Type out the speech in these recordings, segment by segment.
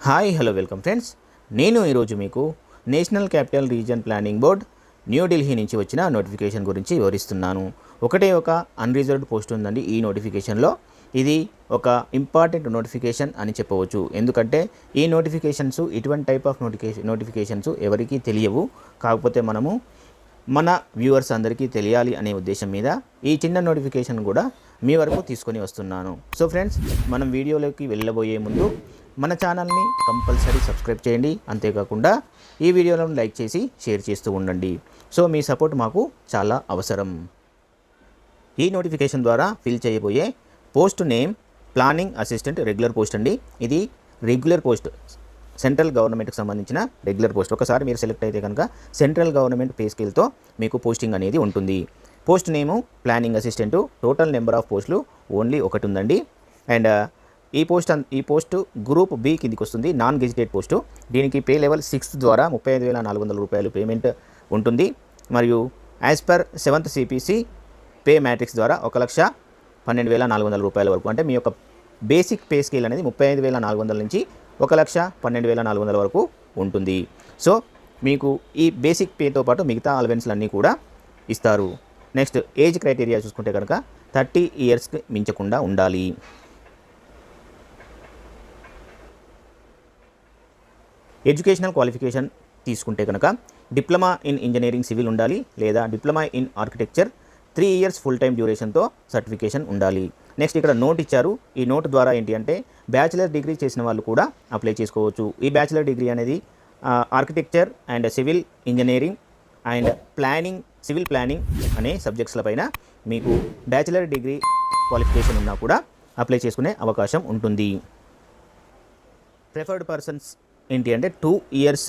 Hi hello welcome friends. నేను ఈరోజు మీకు national capital region planning board New Delhi నుంచి వచ్చిన నోటిఫికేషన్ గురించి వివరిస్తున్నాను. ఒకటే ఒక అన్రిజర్వ్డ్ పోస్ట్ ఉందండి ఈ నోటిఫికేషన్లో. ఇది ఒక ఇంపార్టెంట్ నోటిఫికేషన్ అని చెప్పవచ్చు. ఎందుకంటే ఈ నోటిఫికేషన్స్ ఇటువంటి టైప్ ఆఫ్ నోటిఫికేషన్స్ ఎవరికీ తెలియవు. కాకపోతే మనము మన వ్యూవర్స్ అందరికీ తెలియాలి అనే ఉద్దేశం మీద ఈ చిన్న నోటిఫికేషన్ కూడా మీ వరకు తీసుకొని వస్తున్నాను. సో ఫ్రెండ్స్, మనం వీడియోలోకి వెళ్ళబోయే ముందు మన ఛానల్ని కంపల్సరీ సబ్స్క్రైబ్ చేయండి. అంతేకాకుండా ఈ వీడియోలను లైక్ చేసి షేర్ చేస్తూ ఉండండి. సో మీ సపోర్ట్ మాకు చాలా అవసరం. ఈ నోటిఫికేషన్ ద్వారా ఫిల్ చేయబోయే post name planning assistant regular post అండి. ఇది రెగ్యులర్ పోస్ట్, సెంట్రల్ గవర్నమెంట్కి సంబంధించిన రెగ్యులర్ పోస్ట్. ఒకసారి మీరు సెలెక్ట్ అయితే కనుక సెంట్రల్ గవర్నమెంట్ పే స్కేల్తో మీకు పోస్టింగ్ అనేది ఉంటుంది. Post name planning assistant. Total number of పోస్టులు ఓన్లీ ఒకటి ఉందండి. అండ్ ఈ పోస్ట్ గ్రూప్ బి కిందికి వస్తుంది, నాన్ గెజిటెడ్ పోస్టు. దీనికి పే లెవెల్ 6th ద్వారా 35,400 రూపాయలు పేమెంట్ ఉంటుంది. మరియు as per 7th CPC pay matrix ద్వారా 1,12,400 రూపాయల వరకు, అంటే మీ యొక్క బేసిక్ పే స్కేల్ అనేది 35,400 నుంచి 1,12,400 వరకు ఉంటుంది. సో మీకు ఈ బేసిక్ పేతో పాటు మిగతా అలవెన్స్లు అన్నీ కూడా ఇస్తారు. నెక్స్ట్ ఏజ్ క్రైటీరియా చూసుకుంటే కనుక 30 ఇయర్స్కి మించకుండా ఉండాలి. ఎడ్యుకేషనల్ క్వాలిఫికేషన్ తీసుకుంటే కనుక డిప్లొమా ఇన్ ఇంజనీరింగ్ సివిల్ ఉండాలి, లేదా diploma in architecture 3 years full time డ్యూరేషన్తో సర్టిఫికేషన్ ఉండాలి. నెక్స్ట్ ఇక్కడ నోట్ ఇచ్చారు. ఈ నోట్ ద్వారా ఏంటి అంటే బ్యాచిలర్ డిగ్రీ చేసిన వాళ్ళు కూడా అప్లై చేసుకోవచ్చు. ఈ బ్యాచిలర్ డిగ్రీ అనేది architecture and civil engineering and planning, civil planning అనే సబ్జెక్ట్స్ల పైన మీకు బ్యాచిలర్ డిగ్రీ క్వాలిఫికేషన్ ఉన్నా కూడా అప్లై చేసుకునే అవకాశం ఉంటుంది. ప్రిఫర్డ్ పర్సన్స్ ఏంటి అంటే 2 years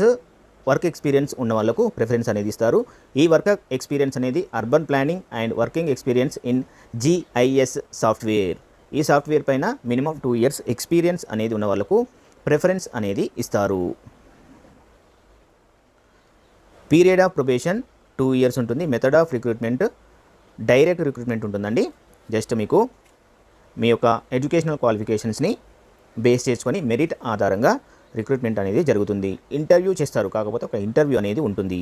వర్క్ ఎక్స్పీరియన్స్ ఉన్న వాళ్ళకు ప్రిఫరెన్స్ అనేది ఇస్తారు. ఈ వర్క్ ఎక్స్పీరియన్స్ అనేది urban planning and working experience in GIS software. ఈ సాఫ్ట్వేర్ పైన మినిమం 2 years ఎక్స్పీరియన్స్ అనేది ఉన్న వాళ్ళకు ప్రిఫరెన్స్ అనేది ఇస్తారు. పీరియడ్ ఆఫ్ ప్రొబేషన్ 2 years ఉంటుంది. Method of recruitment direct recruitment ఉంటుందండి. జస్ట్ మీకు మీ యొక్క ఎడ్యుకేషనల్ క్వాలిఫికేషన్స్ని బేస్ చేసుకొని మెరిట్ ఆధారంగా రిక్రూట్మెంట్ అనేది జరుగుతుంది. ఇంటర్వ్యూ చేస్తారు, కాకపోతే ఒక ఇంటర్వ్యూ అనేది ఉంటుంది.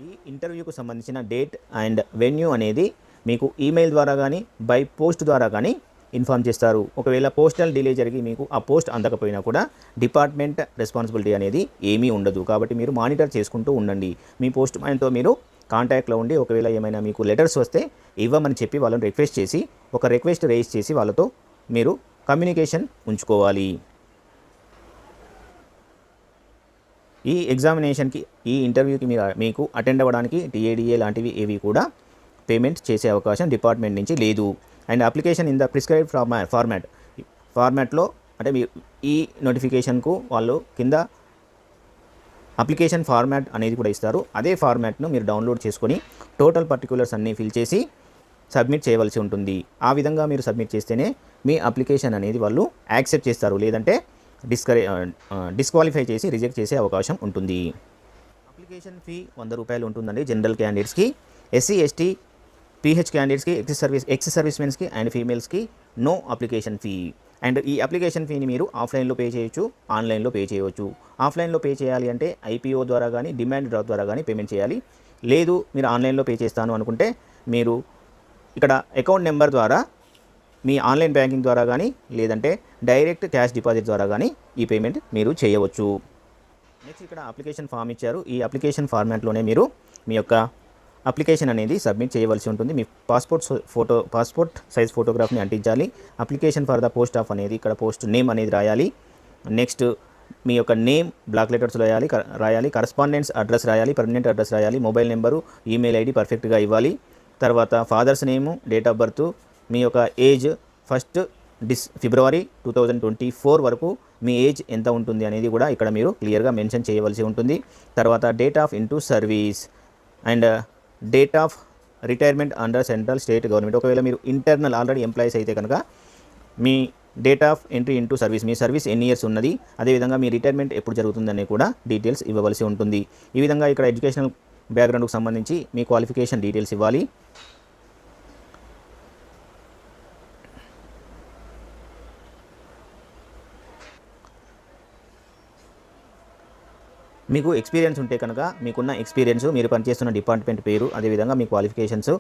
ఈ ఇంటర్వ్యూకు సంబంధించిన డేట్ అండ్ వెన్యూ అనేది మీకు ఈమెయిల్ ద్వారా కానీ బై పోస్ట్ ద్వారా కానీ ఇన్ఫార్మ్ చేస్తారు. ఒకవేళ పోస్టల్ డిలే జరిగి మీకు ఆ పోస్ట్ అందకపోయినా కూడా డిపార్ట్మెంట్ రెస్పాన్సిబిలిటీ అనేది ఏమీ ఉండదు. కాబట్టి మీరు మానిటర్ చేసుకుంటూ ఉండండి. మీ పోస్ట్ మ్యాన్తో మీరు కాంటాక్ట్లో ఉండి ఒకవేళ ఏమైనా మీకు లెటర్స్ వస్తే ఇవ్వమని చెప్పి వాళ్ళని రిక్వెస్ట్ చేసి ఒక రిక్వెస్ట్ రేజ్ చేసి వాళ్ళతో మీరు కమ్యూనికేషన్ ఉంచుకోవాలి. ఈ ఎగ్జామినేషన్కి, ఈ ఇంటర్వ్యూకి మీకు అటెండ్ అవ్వడానికి TADA లాంటివి ఏవి కూడా పేమెంట్ చేసే అవకాశం డిపార్ట్మెంట్ నుంచి లేదు. And application in the prescribed ఫార్మాట్లో, అంటే మీ ఈ నోటిఫికేషన్కు వాళ్ళు కింద అప్లికేషన్ ఫార్మాట్ అనేది కూడా ఇస్తారు. అదే ఫార్మాట్ను మీరు డౌన్లోడ్ చేసుకొని టోటల్ పర్టిక్యులర్స్ అన్నీ ఫిల్ చేసి సబ్మిట్ చేయవలసి ఉంటుంది. ఆ విధంగా మీరు సబ్మిట్ చేస్తేనే మీ అప్లికేషన్ అనేది వాళ్ళు యాక్సెప్ట్ చేస్తారు, లేదంటే డిస్క్వాలిఫై చేసి రిజెక్ట్ చేసే అవకాశం ఉంటుంది. అప్లికేషన్ ఫీ 100 రూపాయలు ఉంటుందండి జనరల్ క్యాండిడేట్స్కి. SC ST PH క్యాండిడేట్స్కి, ఎక్స్ సర్వీస్ మెన్స్కి అండ్ ఫీమేల్స్కి నో అప్లికేషన్ ఫీ. అండ్ ఈ అప్లికేషన్ ఫీని మీరు ఆఫ్లైన్లో పే చేయొచ్చు, ఆన్లైన్లో పే చేయవచ్చు. ఆఫ్లైన్లో పే చేయాలి అంటే IPO ద్వారా కానీ డిమాండ్ డ్రాఫ్ట్ ద్వారా కానీ పేమెంట్ చేయాలి. లేదు మీరు ఆన్లైన్లో పే చేస్తాను అనుకుంటే మీరు ఇక్కడ అకౌంట్ నెంబర్ ద్వారా మీ ఆన్లైన్ బ్యాంకింగ్ ద్వారా కానీ లేదంటే డైరెక్ట్ క్యాష్ డిపాజిట్ ద్వారా కానీ ఈ పేమెంట్ మీరు చేయవచ్చు. నెక్స్ట్ ఇక్కడ అప్లికేషన్ ఫామ్ ఇచ్చారు. ఈ అప్లికేషన్ ఫార్మాట్లోనే మీరు మీ యొక్క అప్లికేషన్ అనేది సబ్మిట్ చేయవలసి ఉంటుంది. మీ పాస్పోర్ట్ సైజ్ ఫోటోగ్రాఫ్ని అంటించాలి. Application for the post of అనేది ఇక్కడ పోస్ట్ నేమ్ అనేది రాయాలి. నెక్స్ట్ మీ యొక్క నేమ్ బ్లాక్ లెటర్స్ రాయాలి. కరస్పాండెన్స్ అడ్రస్ రాయాలి, పర్మనెంట్ అడ్రస్ రాయాలి. మొబైల్ నెంబరు, ఈమెయిల్ ID పర్ఫెక్ట్గా ఇవ్వాలి. తర్వాత father's name, date of birth, మీ యొక్క ఏజ్ 1st February 2024 వరకు మీ ఏజ్ ఎంత ఉంటుంది అనేది కూడా ఇక్కడ మీరు క్లియర్గా మెన్షన్ చేయవలసి ఉంటుంది. తర్వాత date of into service and date of retirement under central state government. ఒకవేళ మీరు ఇంటర్నల్ ఆల్రెడీ ఎంప్లాయీస్ అయితే కనుక మీ date of entry into service, మీ సర్వీస్ ఎన్ని ఇయర్స్ ఉన్నది, అదేవిధంగా మీ రిటైర్మెంట్ ఎప్పుడు జరుగుతుందని కూడా డీటెయిల్స్ ఇవ్వవలసి ఉంటుంది. ఈ విధంగా ఇక్కడ ఎడ్యుకేషనల్ బ్యాక్గ్రౌండ్కి సంబంధించి మీ క్వాలిఫికేషన్ డీటెయిల్స్ ఇవ్వాలి. మీకు ఎక్స్పీరియన్స్ ఉంటే కనుక మీకున్న ఎక్స్పీరియన్స్, మీరు పనిచేస్తున్న డిపార్ట్మెంట్ పేరు, అదేవిధంగా మీ క్వాలిఫికేషన్స్,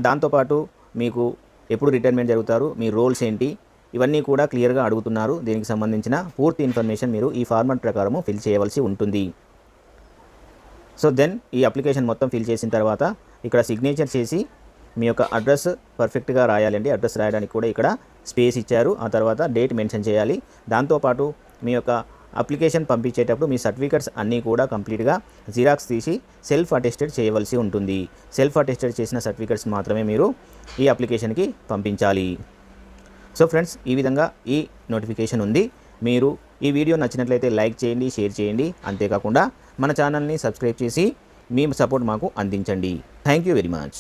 దాంతోపాటు మీకు ఎప్పుడు రిటైర్మెంట్ జరుగుతారు, మీ రోల్స్ ఏంటి, ఇవన్నీ కూడా క్లియర్గా అడుగుతున్నారు. దీనికి సంబంధించిన పూర్తి ఇన్ఫర్మేషన్ మీరు ఈ ఫార్మాట్ ప్రకారము ఫిల్ చేయవలసి ఉంటుంది. సో దెన్ ఈ అప్లికేషన్ మొత్తం ఫిల్ చేసిన తర్వాత ఇక్కడ సిగ్నేచర్ చేసి మీ యొక్క అడ్రస్ పర్ఫెక్ట్గా రాయాలండి. అడ్రస్ రాయడానికి కూడా ఇక్కడ స్పేస్ ఇచ్చారు. ఆ తర్వాత డేట్ మెన్షన్ చేయాలి. దాంతోపాటు మీ యొక్క అప్లికేషన్ పంపించేటప్పుడు మీ సర్టిఫికెట్స్ అన్నీ కూడా కంప్లీట్గా జిరాక్స్ తీసి సెల్ఫ్ అటెస్టెడ్ చేయవలసి ఉంటుంది. సెల్ఫ్ అటెస్టెడ్ చేసిన సర్టిఫికెట్స్ మాత్రమే మీరు ఈ అప్లికేషన్కి పంపించాలి. సో ఫ్రెండ్స్, ఈ విధంగా ఈ నోటిఫికేషన్ ఉంది. మీరు ఈ వీడియో నచ్చినట్లయితే లైక్ చేయండి, షేర్ చేయండి. అంతేకాకుండా మన ఛానల్ని సబ్స్క్రైబ్ చేసి మీ సపోర్ట్ మాకు అందించండి. Thank you very much.